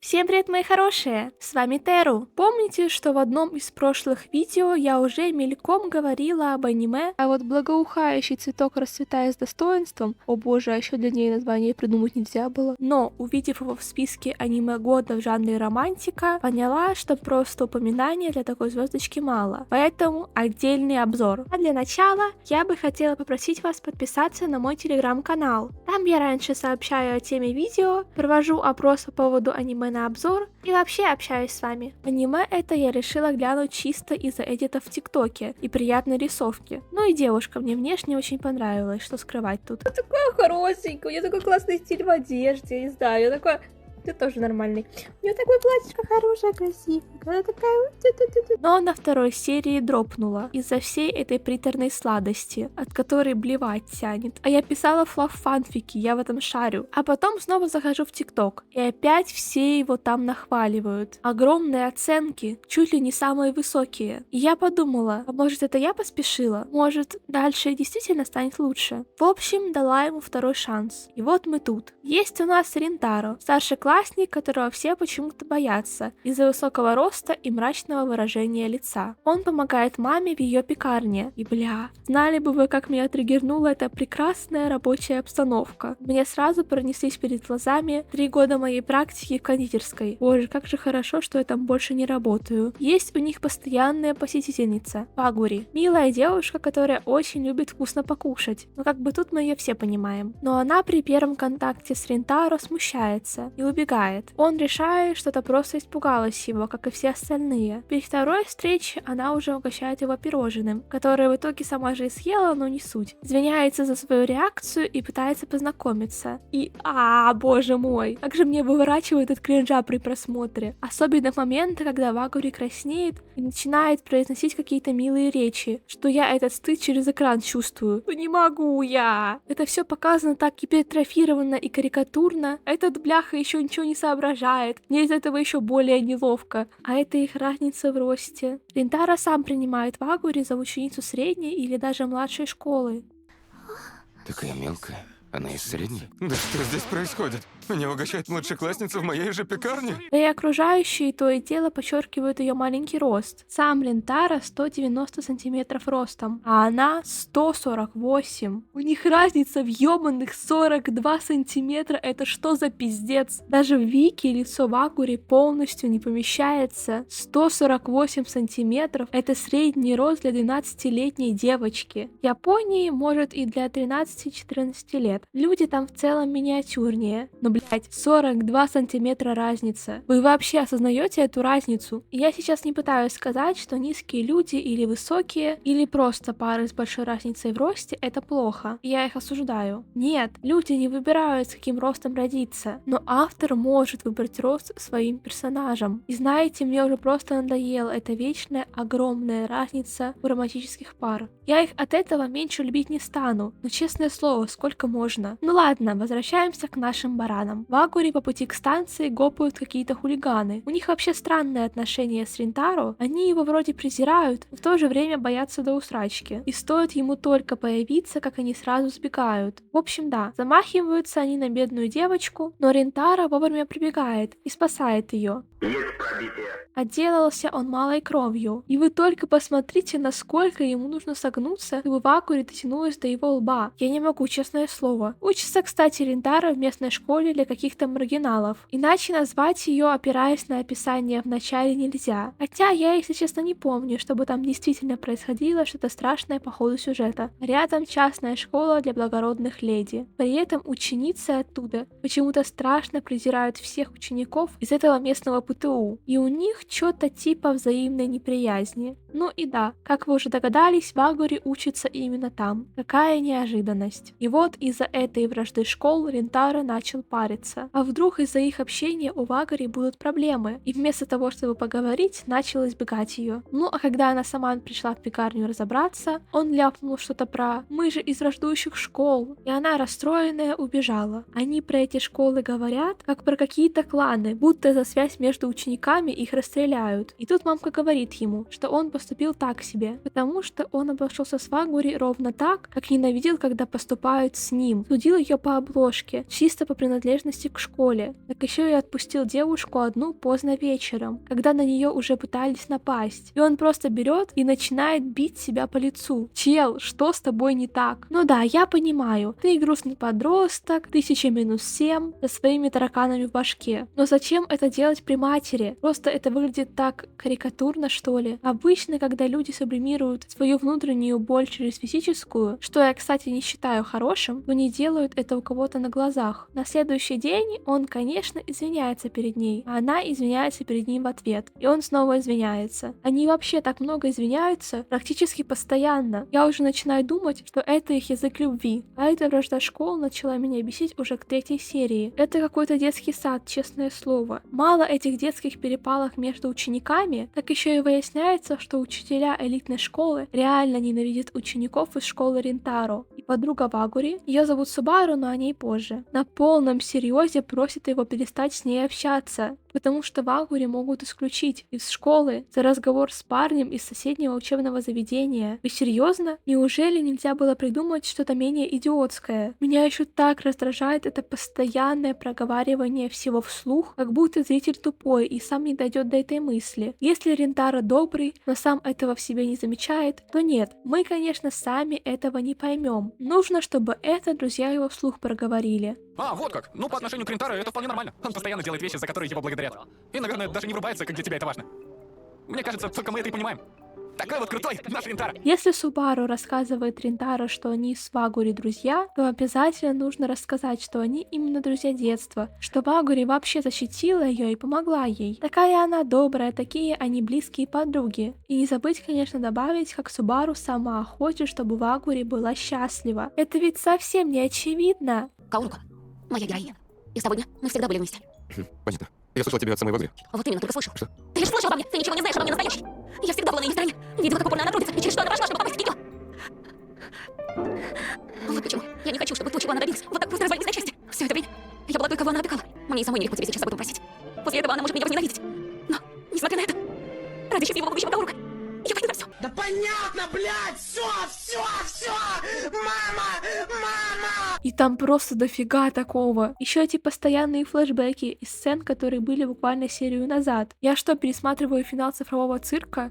Всем привет, мои хорошие! С вами Теру. Помните, что в одном из прошлых видео я уже мельком говорила об аниме, а вот благоухающий цветок расцветая с достоинством, о боже, а еще длиннее название придумать нельзя было. Но, увидев его в списке аниме года в жанре романтика, поняла, что просто упоминания для такой звездочки мало. Поэтому отдельный обзор. А для начала я бы хотела попросить вас подписаться на мой телеграм-канал. Там я раньше сообщаю о теме видео, провожу опрос по поводу аниме на обзор и вообще общаюсь с вами. Аниме это я решила глянуть чисто из-за эдитов в ТикТоке и приятной рисовки. Ну и девушка мне внешне очень понравилась, что скрывать тут. Я такая хорошенькая, у нее такой классный стиль в одежде, я не знаю, я такая... Ты тоже нормальный. У нее такое платьишко хорошее, красивое. Она такая... Но на второй серии дропнула из-за всей этой приторной сладости, от которой блевать тянет. А я писала флаф-фанфики, я в этом шарю. А потом снова захожу в ТикТок, и опять все его там нахваливают. Огромные оценки, чуть ли не самые высокие. И я подумала, а может это я поспешила? Может дальше действительно станет лучше? В общем, дала ему второй шанс. И вот мы тут. Есть у нас Ринтаро, старшеклассник, которого все почему-то боятся из-за высокого роста и мрачного выражения лица. Он помогает маме в ее пекарне. И знали бы вы, как меня триггернула эта прекрасная рабочая обстановка. Мне сразу пронеслись перед глазами 3 года моей практики в кондитерской. Боже, как же хорошо, что я там больше не работаю. Есть у них постоянная посетительница, Пагури. Милая девушка, которая очень любит вкусно покушать. Но как бы тут мы ее все понимаем. Но она при первом контакте с Ринтаро смущается и убегает. Он решает, что это просто испугалась его, как и все остальные. При второй встрече она уже угощает его пирожным, которое в итоге сама же и съела, но не суть. Извиняется за свою реакцию и пытается познакомиться. И боже мой, как же мне выворачивает от кринжа при просмотре. Особенно моменты, когда Вагури краснеет и начинает произносить какие-то милые речи, что я этот стыд через экран чувствую. Ну не могу я! Это все показано так гипертрофированно и карикатурно. Этот бляха еще ничего не соображает. Мне из этого еще более неловко. А это их разница в росте. Ринтаро сам принимает Вагури за ученицу средней или даже младшей школы. Такая мелкая. Она из средней? Да что здесь происходит? Меня угощает младшеклассница в моей же пекарне? Да и окружающие то и дело подчеркивают ее маленький рост. Сам Ринтаро 190 сантиметров ростом, а она 148. У них разница в ёбаных 42 сантиметра. Это что за пиздец? Даже в Вики лицо Вагури полностью не помещается. 148 сантиметров — это средний рост для 12-летней девочки. В Японии, может, и для 13-14 лет. Люди там в целом миниатюрнее. Но, 42 сантиметра разница. Вы вообще осознаете эту разницу? И я сейчас не пытаюсь сказать, что низкие люди или высокие, или просто пары с большой разницей в росте — это плохо. И я их осуждаю. Нет, люди не выбирают, с каким ростом родиться. Но автор может выбрать рост своим персонажам. И знаете, мне уже просто надоела эта вечная огромная разница у романтических пар. Я их от этого меньше любить не стану. Но честное слово, сколько можно? Ну ладно, возвращаемся к нашим баранам. Вагури по пути к станции гопают какие-то хулиганы. У них вообще странные отношения с Ринтаро. Они его вроде презирают, но в то же время боятся до усрачки. И стоит ему только появиться, как они сразу сбегают. В общем, да, замахиваются они на бедную девочку, но Ринтаро вовремя прибегает и спасает ее. Отделался он малой кровью. И вы только посмотрите, насколько ему нужно согнуться, чтобы Вагури дотянулась до его лба. Я не могу, честное слово. Учится, кстати, Ринтаро в местной школе для каких-то маргиналов. Иначе назвать ее, опираясь на описание в начале, нельзя. Хотя я, если честно, не помню, чтобы там действительно происходило что-то страшное по ходу сюжета. Рядом частная школа для благородных леди. При этом ученицы оттуда почему-то страшно презирают всех учеников из этого местного ПТУ. И у них что-то типа взаимной неприязни. Ну и да, как вы уже догадались, Вагури учится именно там. Какая неожиданность. И вот из-за этой вражды школ Ринтаро начал париться. А вдруг из-за их общения у Вагури будут проблемы? И вместо того, чтобы поговорить, начал избегать ее. Ну а когда она сама пришла в пекарню разобраться, он ляпнул что-то про «мы же из враждующих школ». И она, расстроенная, убежала. Они про эти школы говорят, как про какие-то кланы, будто за связь между учениками их расстреляют. И тут мамка говорит ему, что он поступил так себе, потому что он обошелся с Вагури ровно так, как ненавидел, когда поступают с ним. Судил ее по обложке, чисто по принадлежности к школе. Так еще и отпустил девушку одну поздно вечером, когда на нее уже пытались напасть. И он просто берет и начинает бить себя по лицу. Чел, что с тобой не так? Ну да, я понимаю, ты грустный подросток, 1000-7, со своими тараканами в башке. Но зачем это делать при матери? Просто это выглядит так карикатурно, что ли. Обычно, когда люди сублимируют свою внутреннюю боль через физическую, что я, кстати, не считаю хорошим, то не делают это у кого-то на глазах. На следующий день он, конечно, извиняется перед ней, а она извиняется перед ним в ответ. И он снова извиняется. Они вообще так много извиняются, практически постоянно. Я уже начинаю думать, что это их язык любви. А эта вражда школ начала меня бесить уже к 3-й серии. Это какой-то детский сад, честное слово. Мало этих детских перепалок между учениками, так еще и выясняется, что учителя элитной школы реально ненавидят учеников из школы Ринтаро. И подруга Вагури, ее зовут Субару, но о ней позже, на полном серьезе просит его перестать с ней общаться, потому что Вагури могут исключить из школы за разговор с парнем из соседнего учебного заведения. Вы серьезно? Неужели нельзя было придумать что-то менее идиотское? Меня еще так раздражает это постоянное проговаривание всего вслух, как будто зритель тупой и сам не дойдет до этой мысли. Если Ринтаро добрый, но сам этого в себе не замечает, то нет, мы, конечно, сами этого не поймем. Нужно, чтобы это друзья его вслух проговорили. А, вот как. Ну, по отношению к Ринтаро это вполне нормально. Он постоянно делает вещи, за которые его благодарят. И, наверное, даже не врубается, как для тебя это важно. Мне кажется, только мы это и понимаем. Такой вот крутой наш Ринтаро. Если Субару рассказывает Ринтаро, что они с Вагури друзья, то обязательно нужно рассказать, что они именно друзья детства, что Вагури вообще защитила ее и помогла ей. Такая она добрая, такие они близкие подруги. И не забыть, конечно, добавить, как Субару сама хочет, чтобы Вагури была счастлива. Это ведь совсем не очевидно. Каурука, моя героиня. И с того дня мы всегда были вместе. Понятно. Я слышал тебя от самой Вагри. Вот именно, только слышал. Что? Ты же слышал обо мне, ты ничего не знаешь обо мне настоящий. Я всегда была на ее стороне. Видела, как упорно она трудится, и через что она прошла, чтобы попасть в Кикио. Вот почему. Я не хочу, чтобы то, чего она добилась, вот так просто развалилось на части. Все это время я была той, кого она опекала. Мне и самой нелегко тебе сейчас об этом просить. После этого она может меня возненавидеть. Но, несмотря на это, ради счастливого будущего Каурука, я пойду на все. Да понятно, блядь, все, мама! И там просто дофига такого. Еще эти постоянные флешбеки из сцен, которые были буквально серию назад. Я что, пересматриваю финал цифрового цирка?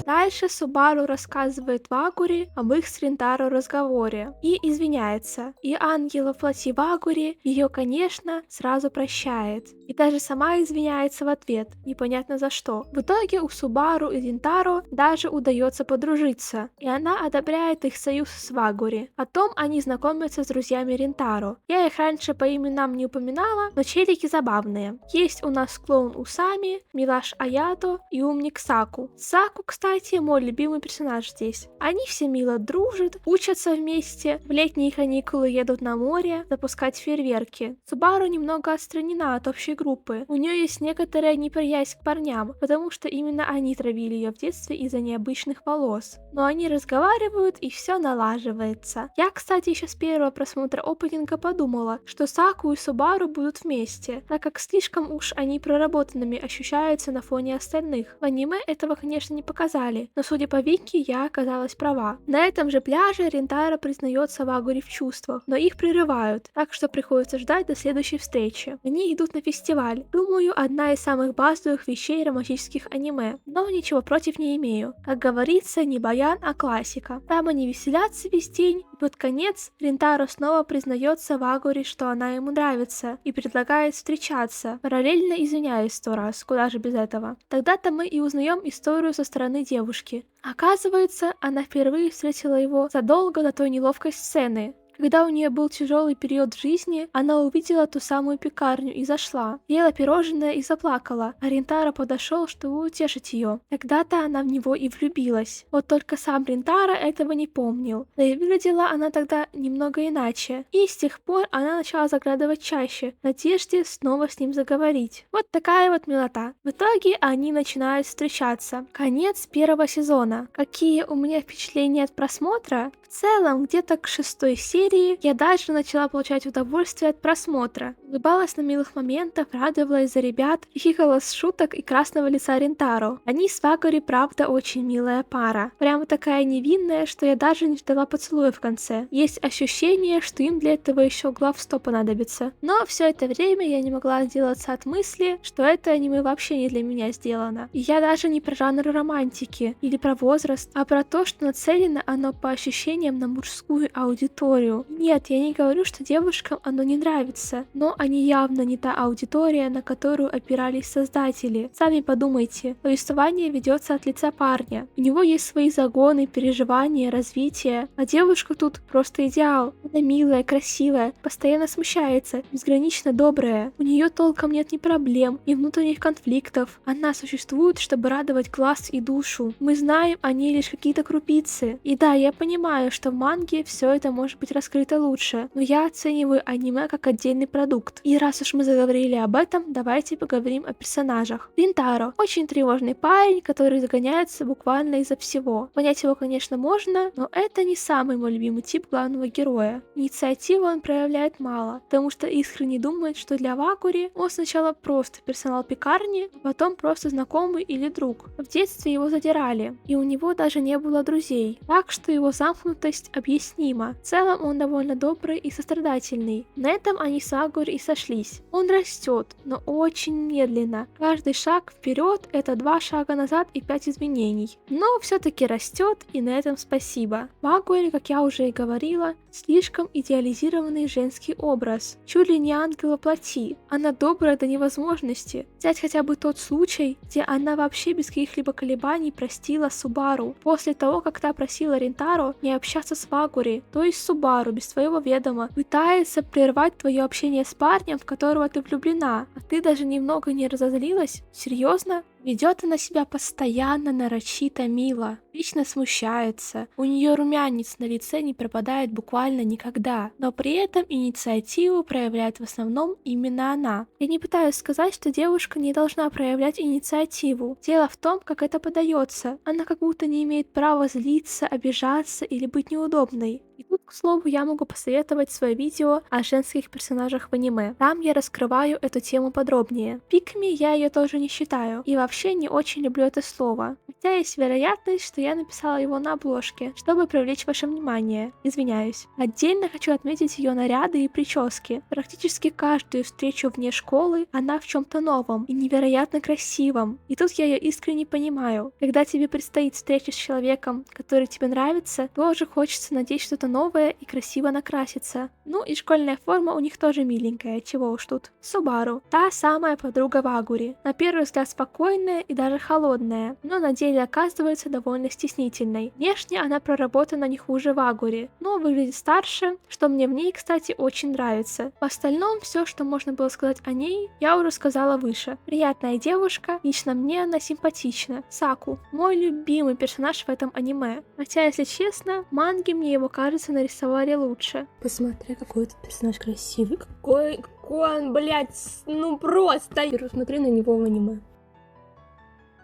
Дальше Субару рассказывает Вагури об их с Ринтаро разговоре и извиняется. И ангел во плоти Вагури ее, конечно, сразу прощает. И даже сама извиняется в ответ, непонятно за что. В итоге у Субару и Ринтаро даже удается подружиться, и она одобряет их союз с Вагури. Потом они знакомятся с друзьями Ринтаро. Я их раньше по именам не упоминала, но челики забавные. Есть у нас клоун Усами, милаш Аято и умник Саку. Саку, кстати, мой любимый персонаж здесь. Они все мило дружат, учатся вместе, в летние каникулы едут на море запускать фейерверки. Субару немного отстранена от общей группы. У нее есть некоторая неприязнь к парням, потому что именно они травили ее в детстве из-за необычных волос. Но они разговаривают, и все налаживается. Я, кстати, еще с первого просмотра опенинга подумала, что Саку и Субару будут вместе, так как слишком уж они проработанными ощущаются на фоне остальных. В аниме этого, конечно, не показали, но судя по Вики, я оказалась права. На этом же пляже Ринтаро признается Вагури в чувствах, но их прерывают, так что приходится ждать до следующей встречи. Они идут на фестиваль. Думаю, одна из самых базовых вещей романтических аниме, но ничего против не имею. Как говорится, не баян, а классика. Там они веселятся весь день, и под конец Ринтаро снова признается Вагури, что она ему нравится, и предлагает встречаться, параллельно извиняясь 100 раз, куда же без этого. Тогда-то мы и узнаем историю со стороны девушки. Оказывается, она впервые встретила его задолго до той неловкой сцены. Когда у нее был тяжелый период в жизни, она увидела ту самую пекарню и зашла. Ела пирожное и заплакала, а Ринтаро подошел, чтобы утешить ее. Тогда-то она в него и влюбилась. Вот только сам Ринтаро этого не помнил. Да и выглядела она тогда немного иначе. И с тех пор она начала заглядывать чаще, в надежде снова с ним заговорить. Вот такая вот милота. В итоге они начинают встречаться. Конец первого сезона. Какие у меня впечатления от просмотра? В В целом, где-то к 6-й серии я даже начала получать удовольствие от просмотра. Улыбалась на милых моментах, радовалась за ребят, хихикала с шуток и красного лица Рентаро. Они с Вагори, правда, очень милая пара. Прямо такая невинная, что я даже не ждала поцелуя в конце. Есть ощущение, что им для этого еще глав 100 понадобится. Но все это время я не могла отделаться от мысли, что это аниме вообще не для меня сделано. И я даже не про жанр романтики или про возраст, а про то, что нацелено оно по ощущениям на мужскую аудиторию. Нет, я не говорю, что девушкам оно не нравится, но они явно не та аудитория, на которую опирались создатели. Сами подумайте, повествование ведется от лица парня. У него есть свои загоны, переживания, развитие, а девушка тут просто идеал. Она милая, красивая, постоянно смущается, безгранично добрая. У нее толком нет ни проблем, ни внутренних конфликтов. Она существует, чтобы радовать глаз и душу. Мы знаем о ней лишь какие-то крупицы. И да, я понимаю, что в манге все это может быть раскрыто лучше, но я оцениваю аниме как отдельный продукт. И раз уж мы заговорили об этом, давайте поговорим о персонажах. Ринтаро — очень тревожный парень, который загоняется буквально из-за всего. Понять его, конечно, можно, но это не самый мой любимый тип главного героя. Инициативу он проявляет мало, потому что искренне думает, что для Вакури он сначала просто персонал пекарни, а потом просто знакомый или друг. В детстве его задирали, и у него даже не было друзей, так что его замкнутость объяснима. В целом он довольно добрый и сострадательный. На этом они с Вакури и сошлись. Он растет, но очень медленно. Каждый шаг вперед — это 2 шага назад и 5 изменений. Но все-таки растет, и на этом спасибо. Вакури, как я уже и говорила, слишком идеализированный женский образ. Чуть ли не ангел во плоти. Она добрая до невозможности. Взять хотя бы тот случай, где она вообще без каких-либо колебаний простила Субару. После того, как та просила Ринтаро не общаться с Вакури, то есть Субару без твоего ведома пытается прервать твое общение с парнем, в которого ты влюблена, а ты даже немного не разозлилась? Серьезно? Ведет она себя постоянно нарочито мило, вечно смущается, у нее румянец на лице не пропадает буквально никогда, но при этом инициативу проявляет в основном именно она. Я не пытаюсь сказать, что девушка не должна проявлять инициативу. Дело в том, как это подается. Она как будто не имеет права злиться, обижаться или быть неудобной. И тут, к слову, я могу посоветовать свое видео о женских персонажах в аниме. Там я раскрываю эту тему подробнее. Пикми я ее тоже не считаю, и вообще не очень люблю это слово. Хотя есть вероятность, что я написала его на обложке, чтобы привлечь ваше внимание. Извиняюсь. Отдельно хочу отметить ее наряды и прически. Практически каждую встречу вне школы она в чем-то новом и невероятно красивом. И тут я ее искренне понимаю. Когда тебе предстоит встреча с человеком, который тебе нравится, тоже хочется надеть что-то новое и красиво накраситься. Ну и школьная форма у них тоже миленькая, чего уж тут. Субару. Та самая подруга Вагури. На первый взгляд спокойная и даже холодная, но на деле оказывается довольно стеснительной. Внешне она проработана не хуже Вагури, но выглядит старше, что мне в ней, кстати, очень нравится. В остальном, все, что можно было сказать о ней, я уже сказала выше. Приятная девушка, лично мне она симпатична. Саку. Мой любимый персонаж в этом аниме. Хотя, если честно, в манге мне его, кажется, нарисовали лучше. Посмотри, какой этот персонаж красивый. Какой он, блядь, ну просто. Посмотри на него в аниме.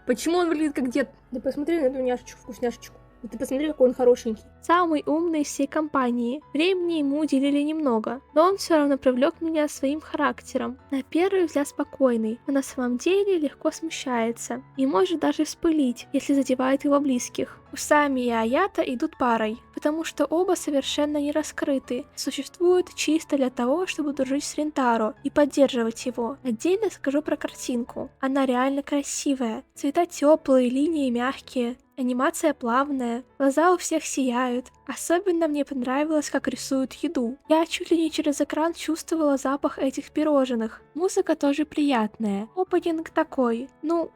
Почему он выглядит как дед? Да посмотри на эту няшечку, вкусняшечку. Да ты посмотри, какой он хорошенький. Самый умный из всей компании. Времени ему уделили немного, но он все равно привлек меня своим характером. На первый взгляд спокойный, но на самом деле легко смущается и может даже вспылить, если задевает его близких. Усами и Аята идут парой, потому что оба совершенно не раскрыты, существуют чисто для того, чтобы дружить с Ринтаро и поддерживать его. Отдельно скажу про картинку. Она реально красивая, цвета теплые, линии мягкие. Анимация плавная, глаза у всех сияют. Особенно мне понравилось, как рисуют еду. Я чуть ли не через экран чувствовала запах этих пирожных. Музыка тоже приятная. Опенинг такой,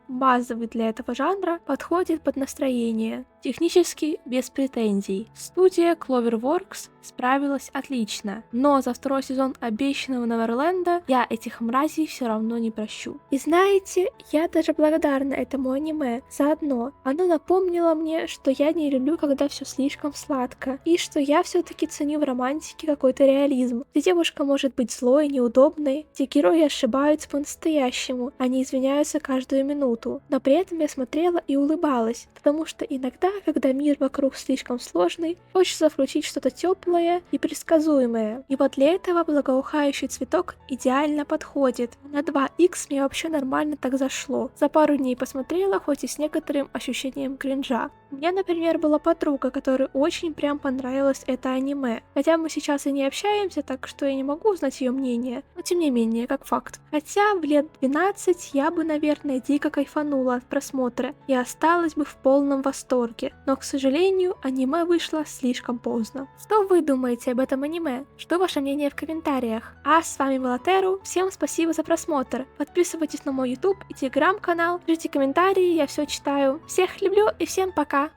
базовый для этого жанра, подходит под настроение. Технически без претензий. Студия Cloverworks справилась отлично, но за 2-й сезон обещанного Неверленда я этих мразей все равно не прощу. И знаете, я даже благодарна этому аниме за одно. Оно напомнило мне, что я не люблю, когда все слишком сладко. романтика, и что я все-таки ценю в романтике какой-то реализм, где девушка может быть злой, неудобной, где герои ошибаются по-настоящему, они извиняются каждую минуту. Но при этом я смотрела и улыбалась, потому что иногда, когда мир вокруг слишком сложный, хочется включить что-то теплое и предсказуемое. И вот для этого благоухающий цветок идеально подходит. На 2х мне вообще нормально так зашло. За пару дней посмотрела, хоть и с некоторым ощущением кринжа. У меня, например, была подруга, которой очень прям понравилось это аниме. Хотя мы сейчас и не общаемся, так что я не могу узнать ее мнение, но тем не менее, как факт. Хотя в лет 12 я бы, наверное, дико кайфанула от просмотра и осталась бы в полном восторге. Но, к сожалению, аниме вышло слишком поздно. Что вы думаете об этом аниме? Что ваше мнение в комментариях? А с вами была Теру, всем спасибо за просмотр. Подписывайтесь на мой YouTube и телеграм-канал, пишите комментарии, я все читаю. Всех люблю и всем пока!